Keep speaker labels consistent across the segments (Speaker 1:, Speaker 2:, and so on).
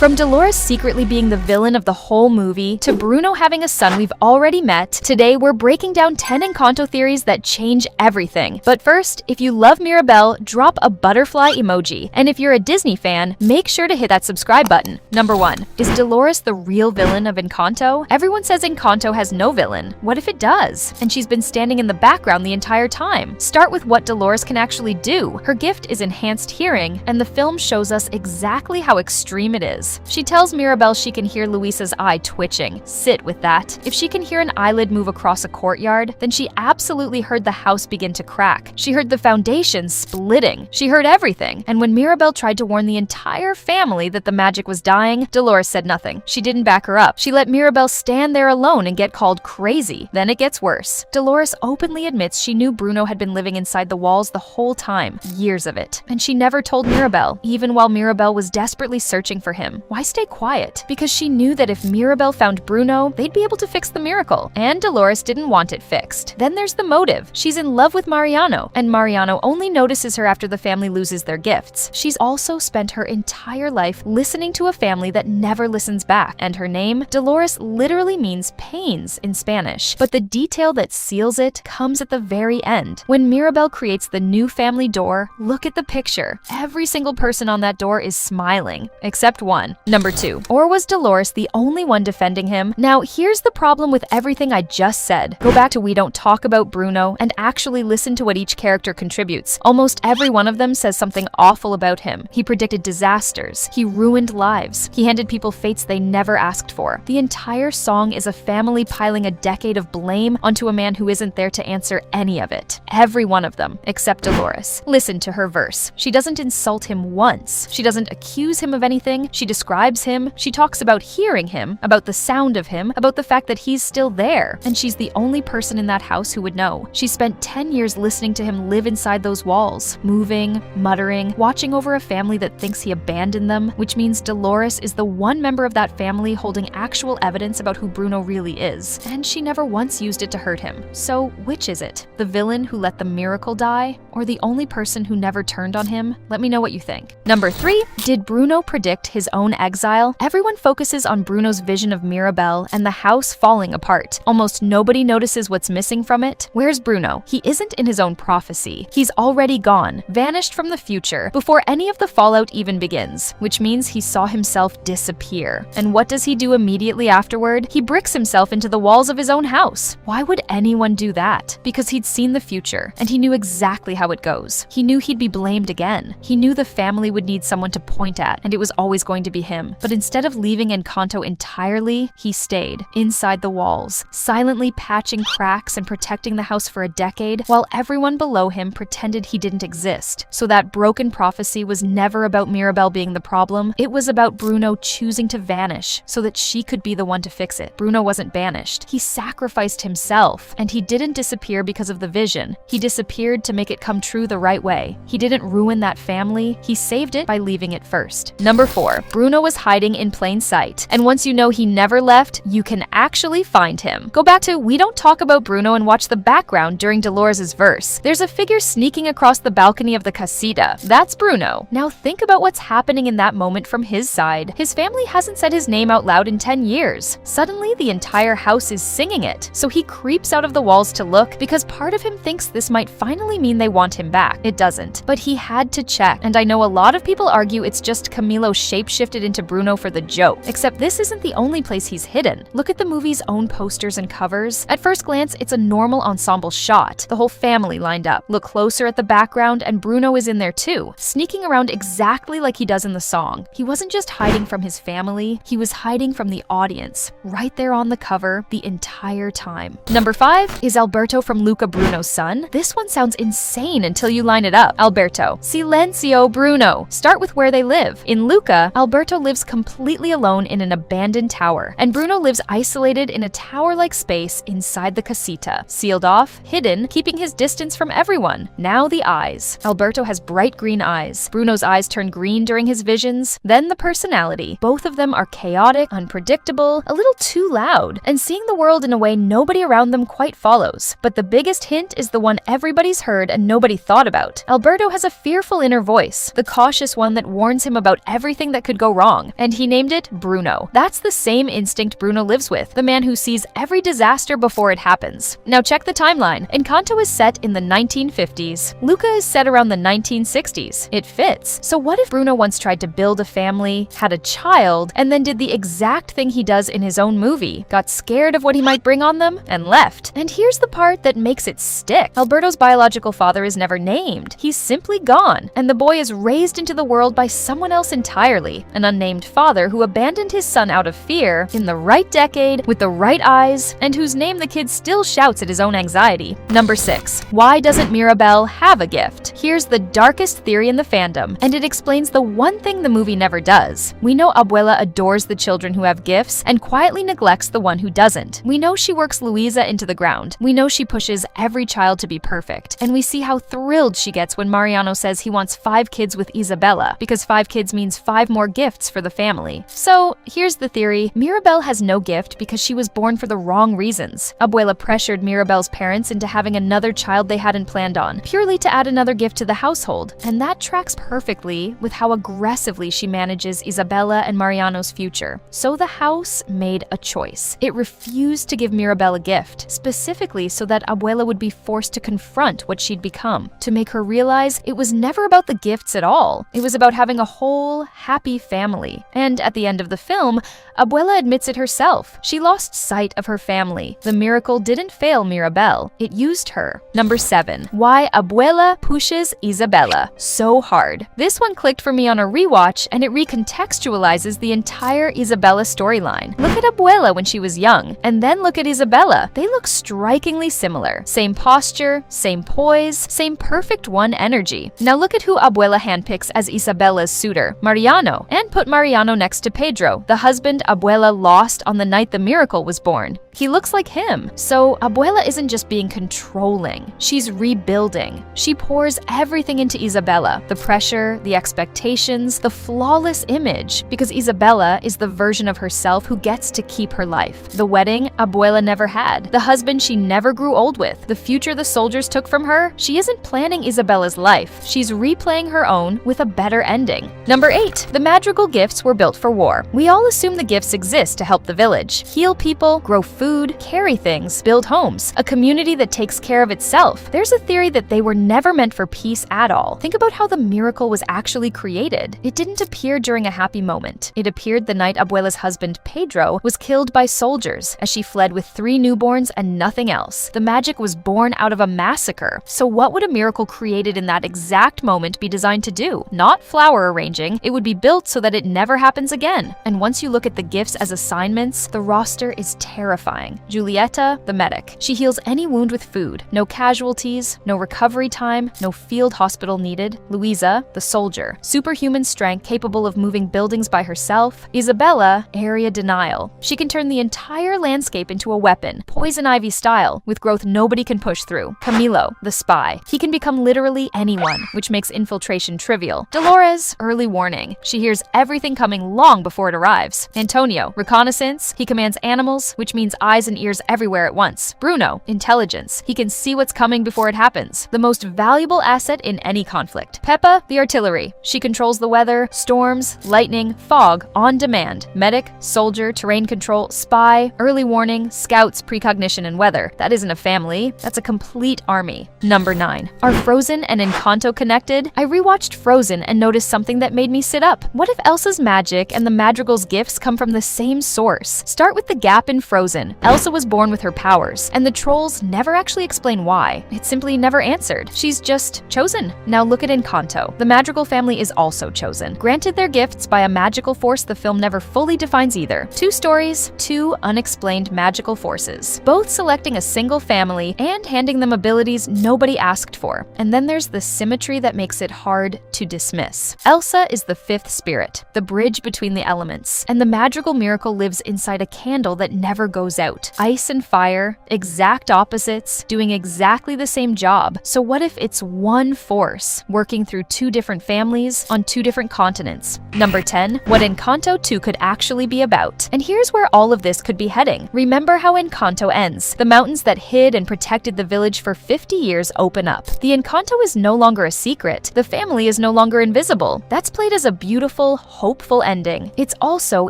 Speaker 1: From Dolores secretly being the villain of the whole movie, to Bruno having a son we've already met, today we're breaking down 10 Encanto theories that change everything. But first, if you love Mirabel, drop a butterfly emoji. And if you're a Disney fan, make sure to hit that subscribe button. Number 1. Is Dolores the real villain of Encanto? Everyone says Encanto has no villain. What if it does? And she's been standing in the background the entire time. Start with what Dolores can actually do. Her gift is enhanced hearing, and the film shows us exactly how extreme it is. She tells Mirabel she can hear Luisa's eye twitching. Sit with that. If she can hear an eyelid move across a courtyard, then she absolutely heard the house begin to crack. She heard the foundation splitting. She heard everything. And when Mirabel tried to warn the entire family that the magic was dying, Dolores said nothing. She didn't back her up. She let Mirabel stand there alone and get called crazy. Then it gets worse. Dolores openly admits she knew Bruno had been living inside the walls the whole time, years of it. And she never told Mirabel, even while Mirabel was desperately searching for him. Why stay quiet? Because she knew that if Mirabel found Bruno, they'd be able to fix the miracle. And Dolores didn't want it fixed. Then there's the motive. She's in love with Mariano, and Mariano only notices her after the family loses their gifts. She's also spent her entire life listening to a family that never listens back. And her name, Dolores, literally means pains in Spanish. But the detail that seals it comes at the very end. When Mirabel creates the new family door, look at the picture. Every single person on that door is smiling, except one. Number 2. Or was Dolores the only one defending him? Now, here's the problem with everything I just said. Go back to We Don't Talk About Bruno and actually listen to what each character contributes. Almost every one of them says something awful about him. He predicted disasters. He ruined lives. He handed people fates they never asked for. The entire song is a family piling a decade of blame onto a man who isn't there to answer any of it. Every one of them, except Dolores. Listen to her verse. She doesn't insult him once. She doesn't accuse him of anything. She describes him. She talks about hearing him, about the sound of him, about the fact that he's still there. And she's the only person in that house who would know. She spent 10 years listening to him live inside those walls, moving, muttering, watching over a family that thinks he abandoned them, which means Dolores is the one member of that family holding actual evidence about who Bruno really is. And she never once used it to hurt him. So which is it? The villain who let the miracle die, or the only person who never turned on him? Let me know what you think. Number 3. Did Bruno predict his own exile? Everyone focuses on Bruno's vision of Mirabel and the house falling apart. Almost nobody notices what's missing from it. Where's Bruno? He isn't in his own prophecy. He's already gone, vanished from the future, before any of the fallout even begins, which means he saw himself disappear. And what does he do immediately afterward? He bricks himself into the walls of his own house. Why would anyone do that? Because he'd seen the future, and he knew exactly how it goes. He knew he'd be blamed again. He knew the family would need someone to point at, and it was always going to be him. But instead of leaving Encanto entirely, he stayed inside the walls, silently patching cracks and protecting the house for a decade, while everyone below him pretended he didn't exist. So that broken prophecy was never about Mirabel being the problem. It was about Bruno choosing to vanish so that she could be the one to fix it. Bruno wasn't banished. He sacrificed himself, and he didn't disappear because of the vision. He disappeared to make it come true the right way. He didn't ruin that family. He saved it by leaving it first. Number 4. Bruno was hiding in plain sight. And once you know he never left, you can actually find him. Go back to We Don't Talk About Bruno and watch the background during Dolores' verse. There's a figure sneaking across the balcony of the casita. That's Bruno. Now think about what's happening in that moment from his side. His family hasn't said his name out loud in 10 years. Suddenly, the entire house is singing it. So he creeps out of the walls to look because part of him thinks this might finally mean they want him back. It doesn't. But he had to check. And I know a lot of people argue it's just Camilo shapeshifted into Bruno for the joke. Except this isn't the only place he's hidden. Look at the movie's own posters and covers. At first glance, it's a normal ensemble shot. The whole family lined up. Look closer at the background and Bruno is in there too, sneaking around exactly like he does in the song. He wasn't just hiding from his family, he was hiding from the audience, right there on the cover the entire time. Number 5. Is Alberto from Luca Bruno's son? This one sounds insane until you line it up. Alberto. Silencio, Bruno. Start with where they live. In Luca, Alberto lives completely alone in an abandoned tower, and Bruno lives isolated in a tower-like space inside the casita, sealed off, hidden, keeping his distance from everyone. Now the eyes. Alberto has bright green eyes. Bruno's eyes turn green during his visions. Then the personality. Both of them are chaotic, unpredictable, a little too loud, and seeing the world in a way nobody around them quite follows. But the biggest hint is the one everybody's heard and nobody thought about. Alberto has a fearful inner voice, the cautious one that warns him about everything that could go go wrong, and he named it Bruno. That's the same instinct Bruno lives with, the man who sees every disaster before it happens. Now check the timeline. Encanto is set in the 1950s. Luca is set around the 1960s. It fits. So what if Bruno once tried to build a family, had a child, and then did the exact thing he does in his own movie, got scared of what he might bring on them, and left? And here's the part that makes it stick. Alberto's biological father is never named. He's simply gone, and the boy is raised into the world by someone else entirely, an unnamed father who abandoned his son out of fear, in the right decade, with the right eyes, and whose name the kid still shouts at his own anxiety. Number 6. Why doesn't Mirabel have a gift? Here's the darkest theory in the fandom, and it explains the one thing the movie never does. We know Abuela adores the children who have gifts and quietly neglects the one who doesn't. We know she works Luisa into the ground. We know she pushes every child to be perfect, and we see how thrilled she gets when Mariano says he wants 5 kids with Isabela, because 5 kids means 5 more gifts for the family. So here's the theory. Mirabel has no gift because she was born for the wrong reasons. Abuela pressured Mirabel's parents into having another child they hadn't planned on, purely to add another gift to the household, and that tracks perfectly with how aggressively she manages Isabela and Mariano's future. So the house made a choice. It refused to give Mirabel a gift, specifically so that Abuela would be forced to confront what she'd become, to make her realize it was never about the gifts at all. It was about having a whole, happy family. And at the end of the film, Abuela admits it herself. She lost sight of her family. The miracle didn't fail Mirabel. It used her. Number 7. Why Abuela pushes Isabela so hard. This one clicked for me on a rewatch, and it recontextualizes the entire Isabela storyline. Look at Abuela when she was young, and then look at Isabela. They look strikingly similar. Same posture, same poise, same perfect one energy. Now look at who Abuela handpicks as Isabela's suitor, Mariano, and put Mariano next to Pedro, the husband Abuela lost on the night the miracle was born. He looks like him. So Abuela isn't just being controlling, she's rebuilding. She pours everything into Isabela, the pressure, the expectations, the flawless image, because Isabela is the version of herself who gets to keep her life. The wedding Abuela never had, the husband she never grew old with, the future the soldiers took from her. She isn't planning Isabela's life, she's replaying her own with a better ending. Number 8. The Madrigal gifts were built for war. We all assume the gifts exist to help the village, heal people, grow food, carry things, build homes, a community that takes care of itself. There's a theory that they were never meant for peace at all. Think about how the miracle was actually created. It didn't appear during a happy moment. It appeared the night Abuela's husband Pedro was killed by soldiers as she fled with 3 newborns and nothing else. The magic was born out of a massacre. So what would a miracle created in that exact moment be designed to do? Not flower arranging. It would be built so that it never happens again. And once you look at the gifts as assignments, the roster is terrifying. Julieta, the medic. She heals any wound with food. No casualties, no recovery time, no field hospital needed. Luisa, the soldier. Superhuman strength capable of moving buildings by herself. Isabela, area denial. She can turn the entire landscape into a weapon, poison ivy style, with growth nobody can push through. Camilo, the spy. He can become literally anyone, which makes infiltration trivial. Dolores, early warning. She hears everything coming long before it arrives. Antonio, reconnaissance. He commands animals, which means eyes and ears everywhere at once. Bruno, intelligence. He can see what's coming before it happens. The most valuable asset in any conflict. Peppa, the artillery. She controls the weather, storms, lightning, fog, on demand. Medic, soldier, terrain control, spy, early warning, scouts, precognition, and weather. That isn't a family, that's a complete army. Number 9. Are Frozen and Encanto connected? I rewatched Frozen and noticed something that made me sit up. What if Elsa's magic and the Madrigal's gifts come from the same source? Start with the gap in Frozen. Elsa was born with her powers, and the trolls never actually explain why. It simply never answered. She's just chosen. Now look at Encanto. The Madrigal family is also chosen, granted their gifts by a magical force the film never fully defines either. 2 stories, 2 unexplained magical forces, both selecting a single family and handing them abilities nobody asked for. And then there's the symmetry that makes it hard to dismiss. Elsa is the 5th spirit, the bridge between the elements, and the Madrigal miracle lives inside a candle that never goes out. Ice and fire, exact opposites, doing exactly the same job. So what if it's one force, working through 2 different families on 2 different continents? Number 10, what Encanto 2 could actually be about. And here's where all of this could be heading. Remember how Encanto ends. The mountains that hid and protected the village for 50 years open up. The Encanto is no longer a secret. The family is no longer invisible. That's played as a beautiful, hopeful ending. It's also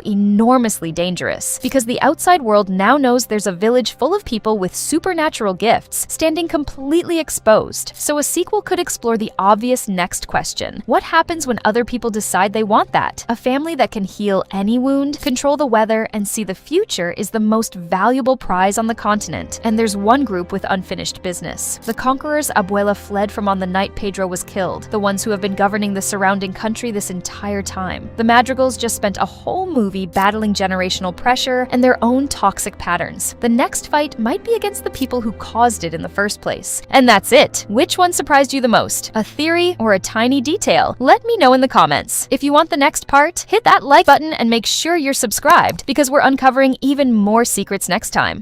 Speaker 1: enormously dangerous, because the outside world now knows there's a village full of people with supernatural gifts standing completely exposed. So a sequel could explore the obvious next question. What happens when other people decide they want that? A family that can heal any wound, control the weather, and see the future is the most valuable prize on the continent. And there's one group with unfinished business. The conquerors Abuela fled from on the night Pedro was killed, the ones who have been governing the surrounding country this entire time. The Madrigals just spent a whole movie battling generational pressure and their own toxic patterns. The next fight might be against the people who caused it in the first place. And that's it. Which one surprised you the most? A theory or a tiny detail? Let me know in the comments. If you want the next part, hit that like button and make sure you're subscribed, because we're uncovering even more secrets next time.